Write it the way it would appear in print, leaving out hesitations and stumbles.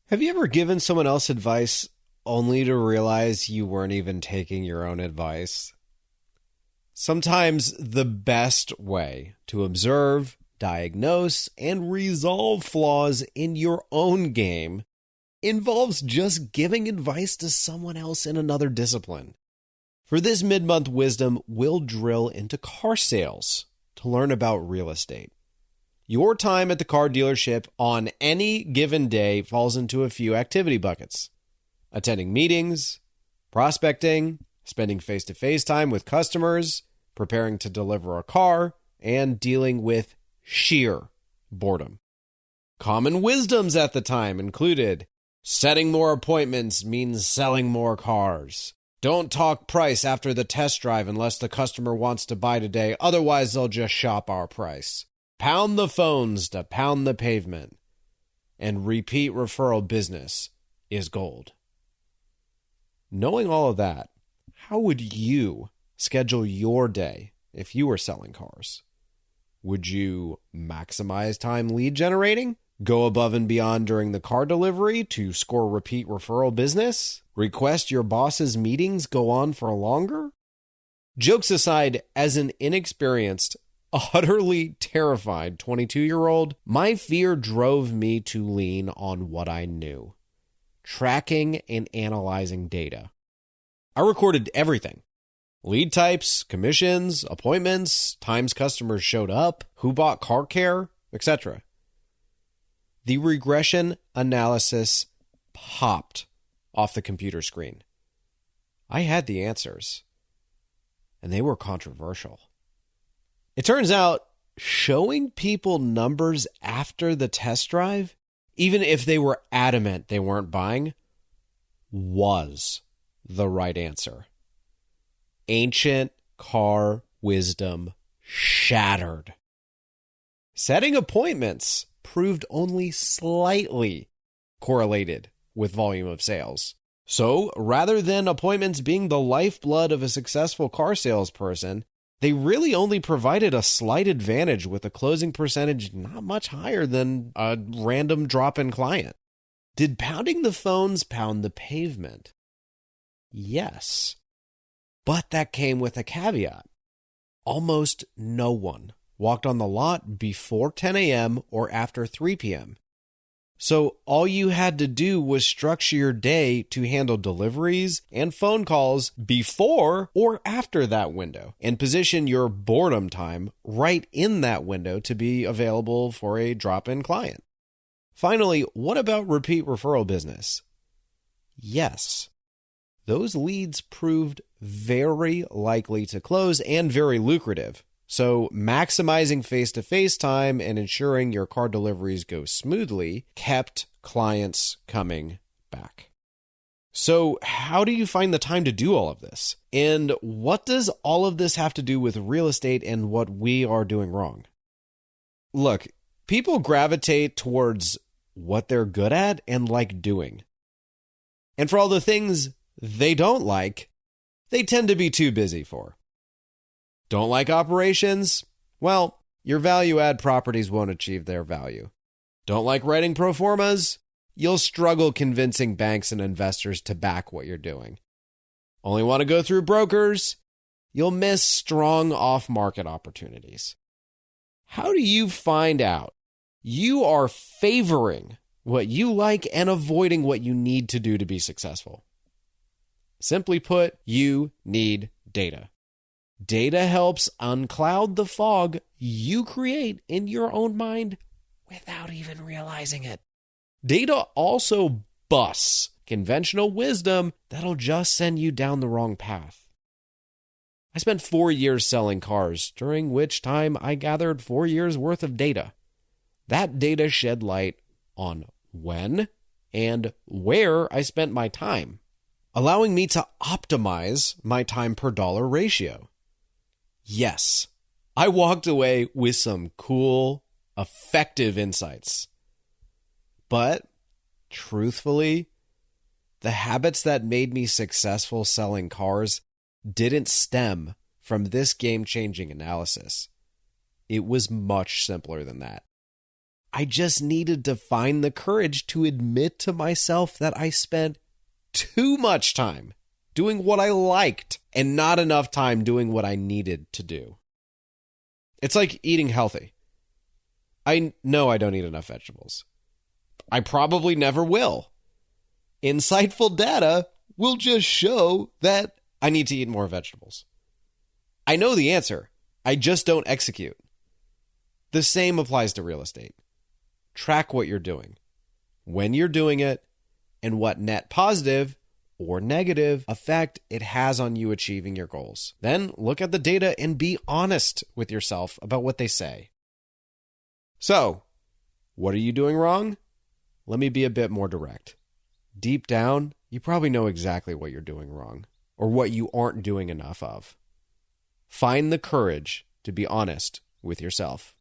Have you ever given someone else advice only to realize you weren't even taking your own advice? Sometimes the best way to observe, diagnose, and resolve flaws in your own game involves just giving advice to someone else in another discipline. For this mid-month wisdom, we'll drill into car sales to learn about real estate. Your time at the car dealership on any given day falls into a few activity buckets: attending meetings, prospecting, spending face-to-face time with customers, preparing to deliver a car, and dealing with sheer boredom. Common wisdoms at the time included: setting more appointments means selling more cars. Don't talk price after the test drive unless the customer wants to buy today, otherwise they'll just shop our price. Pound the phones to pound the pavement. And repeat referral business is gold. Knowing all of that, how would you schedule your day if you were selling cars? Would you maximize time lead generating? Go above and beyond during the car delivery to score repeat referral business? Request your boss's meetings go on for longer? Jokes aside, as an inexperienced, utterly terrified 22-year-old, my fear drove me to lean on what I knew: tracking and analyzing data. I recorded everything: lead types, commissions, appointments, times customers showed up, who bought car care, etc. The regression analysis popped off the computer screen. I had the answers, and they were controversial. It turns out showing people numbers after the test drive, even if they were adamant they weren't buying, was the right answer. Ancient car wisdom shattered. Setting appointments proved only slightly correlated with volume of sales. So, rather than appointments being the lifeblood of a successful car salesperson, they really only provided a slight advantage with a closing percentage not much higher than a random drop-in client. Did pounding the phones pound the pavement? Yes. But that came with a caveat. Almost no one walked on the lot before 10 a.m. or after 3 p.m. So all you had to do was structure your day to handle deliveries and phone calls before or after that window, and position your boredom time right in that window to be available for a drop-in client. Finally, what about repeat referral business? Yes, those leads proved very likely to close and very lucrative. So maximizing face-to-face time and ensuring your car deliveries go smoothly kept clients coming back. So how do you find the time to do all of this? And what does all of this have to do with real estate and what we are doing wrong? Look, people gravitate towards what they're good at and like doing. And for all the things they don't like, they tend to be too busy for. Don't like operations? Well, your value-add properties won't achieve their value. Don't like writing pro formas? You'll struggle convincing banks and investors to back what you're doing. Only want to go through brokers? You'll miss strong off-market opportunities. How do you find out you are favoring what you like and avoiding what you need to do to be successful? Simply put, you need data. Data helps uncloud the fog you create in your own mind without even realizing it. Data also busts conventional wisdom that'll just send you down the wrong path. I spent 4 years selling cars, during which time I gathered 4 years worth of data. That data shed light on when and where I spent my time, allowing me to optimize my time per dollar ratio. Yes, I walked away with some cool, effective insights. But, truthfully, the habits that made me successful selling cars didn't stem from this game-changing analysis. It was much simpler than that. I just needed to find the courage to admit to myself that I spent too much time doing what I liked and not enough time doing what I needed to do. It's like eating healthy. I know I don't eat enough vegetables. I probably never will. Insightful data will just show that I need to eat more vegetables. I know the answer. I just don't execute. The same applies to real estate. Track what you're doing, when you're doing it, and what net positive or negative effect it has on you achieving your goals. Then look at the data and be honest with yourself about what they say. So, what are you doing wrong? Let me be a bit more direct. Deep down, you probably know exactly what you're doing wrong or what you aren't doing enough of. Find the courage to be honest with yourself.